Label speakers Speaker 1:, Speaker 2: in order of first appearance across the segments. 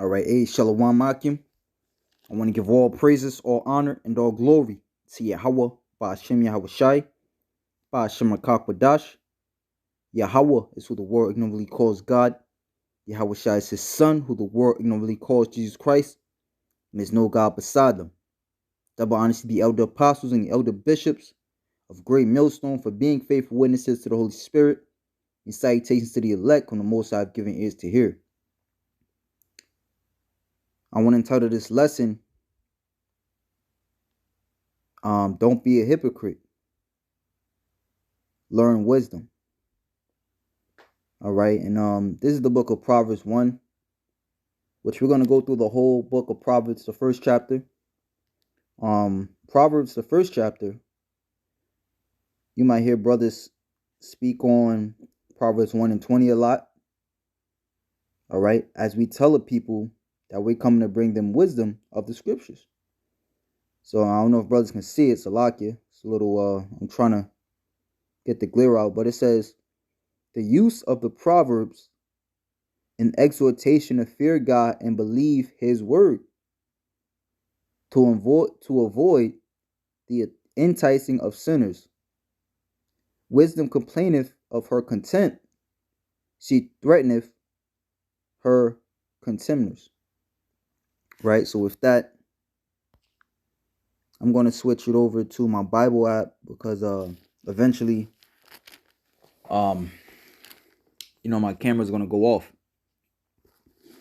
Speaker 1: All right, Shalom Akim. I want to give all praises, all honor, and all glory to Yahweh, Ba'ashem Yahweh Shai, Ba'ashem Rakakwadash. Yahweh is who the world ignorantly calls God. Yahweh Shai is his son, who the world ignorantly calls Jesus Christ. And there's no God beside them. Double honors to the elder apostles and the elder bishops of Great Millstone for being faithful witnesses to the Holy Spirit. And salutations to the elect whom the Most High have given ears to hear. I want to entitle this lesson, Don't Be a Hypocrite. Learn wisdom. All right, and this is the book of Proverbs 1, which we're going to go through the whole book of Proverbs, the first chapter. Proverbs, the first chapter, you might hear brothers speak on Proverbs 1 and 20 a lot. All right, as we tell the people that we're coming to bring them wisdom of the scriptures. So I don't know if brothers can see it, Salakia. It's a little, I'm trying to get the glare out, but it says, the use of the Proverbs an exhortation to fear God and believe his word, to avoid the enticing of sinners. Wisdom complaineth of her content, she threateneth her contemners. Right, so with that, I'm going to switch it over to my Bible app because eventually my camera's going to go off.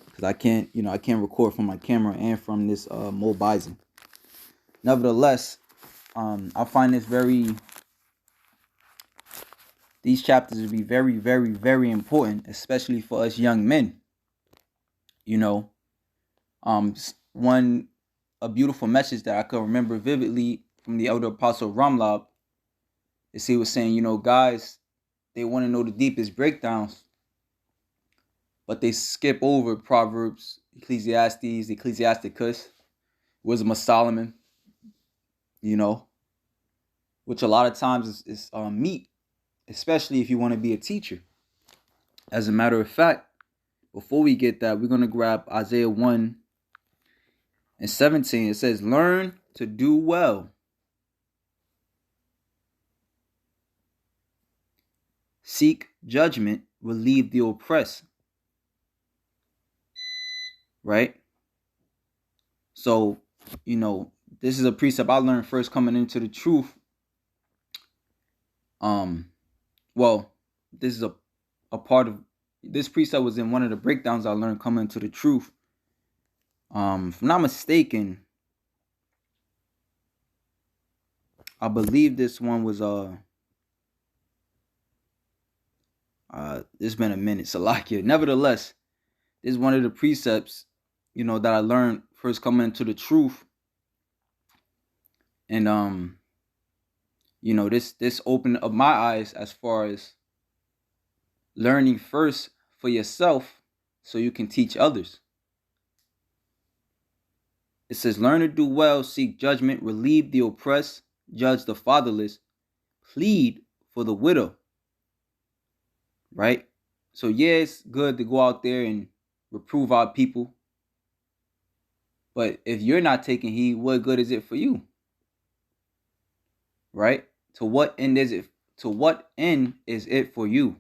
Speaker 1: Because I can't record from my camera and from this Mobizen. Nevertheless, I find these chapters will be very, very, very important, especially for us young men. A beautiful message that I could remember vividly from the elder apostle Ramlab is he was saying, guys, they want to know the deepest breakdowns, but they skip over Proverbs, Ecclesiastes, Ecclesiasticus, Wisdom of Solomon, which a lot of times is meat, especially if you want to be a teacher. As a matter of fact, before we get that, we're going to grab Isaiah 1 and 17. It says, learn to do well. Seek judgment, relieve the oppressed. Right? So, this is a precept I learned first coming into the truth. This is a part of this precept was in one of the breakdowns I learned coming into the truth. If I'm not mistaken, I believe this one was it's been a minute, Salakia. Nevertheless, this is one of the precepts, that I learned first coming into the truth. And this opened up my eyes as far as learning first for yourself so you can teach others. It says, learn to do well, seek judgment, relieve the oppressed, judge the fatherless, plead for the widow. Right? So yeah, it's good to go out there and reprove our people. But if you're not taking heed, what good is it for you? Right? To what end is it for you?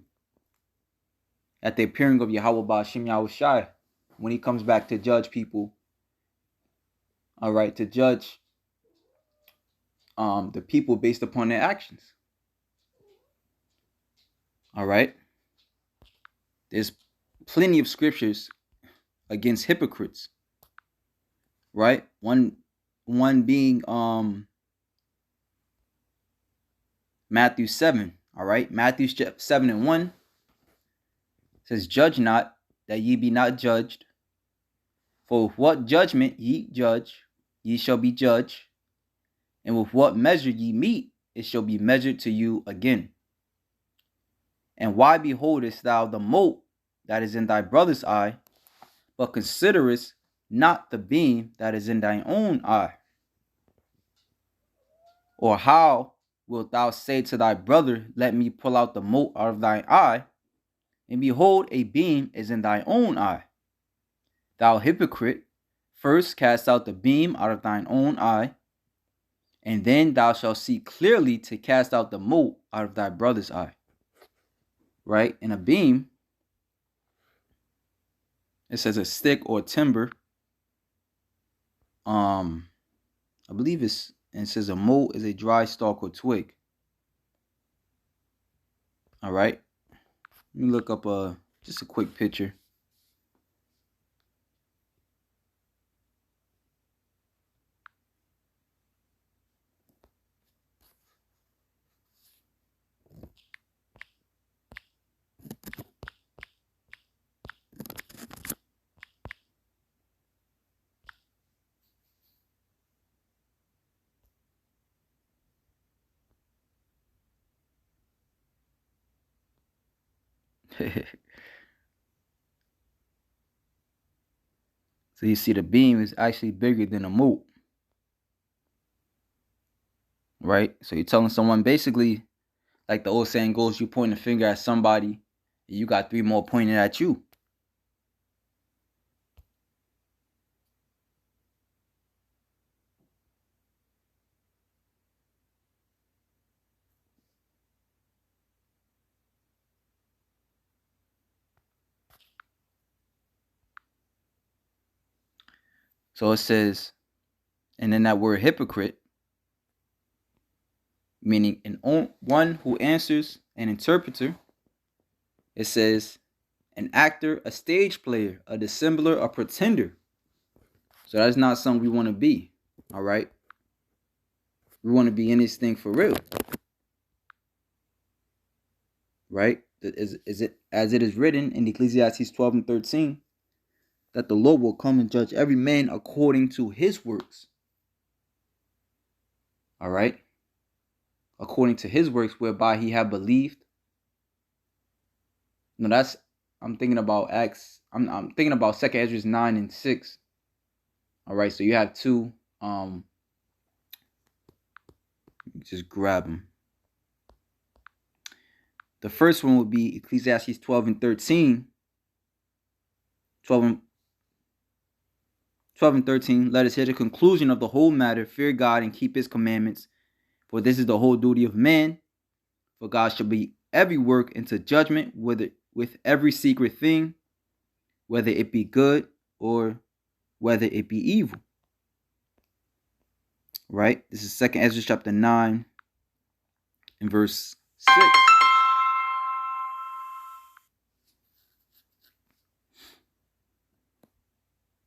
Speaker 1: At the appearing of Yahweh Ba'ashem Yahweh Shai, when he comes back to judge people. All right, to judge the people based upon their actions. All right. There's plenty of scriptures against hypocrites. Right? One being Matthew 7. All right, Matthew 7 and 1 says, judge not, that ye be not judged. For with what judgment ye judge, ye shall be judged. And with what measure ye meet, it shall be measured to you again. And why beholdest thou the mote that is in thy brother's eye, but considerest not the beam that is in thine own eye? Or how wilt thou say to thy brother, let me pull out the mote out of thine eye, and behold, a beam is in thy own eye? Thou hypocrite, first cast out the beam out of thine own eye, and then thou shalt see clearly to cast out the mote out of thy brother's eye. Right? In a beam, it says a stick or timber. I believe it says a mote is a dry stalk or twig. All right. Let me look up just a quick picture. So you see the beam is actually bigger than a mote. Right? So you're telling someone basically, like the old saying goes, you point a finger at somebody, and you got 3 more pointing at you. So it says, and then that word hypocrite, meaning one who answers, an interpreter. It says an actor, a stage player, a dissembler, a pretender. So that's not something we want to be. All right. We want to be in this thing for real. Right? Is it as it is written in Ecclesiastes 12:13 that the Lord will come and judge every man according to his works. All right? According to his works whereby he have believed. No, I'm thinking about Acts. I'm thinking about 2 Ezra 9 and 6. All right, so you have 2. Just grab them. The first one would be Ecclesiastes 12:13. 12 and 13. Let us hear the conclusion of the whole matter. Fear God and keep his commandments. For this is the whole duty of man. For God shall be every work into judgment, with every secret thing, whether it be good or whether it be evil. Right? This is 2 Ezra chapter 9 and verse 6.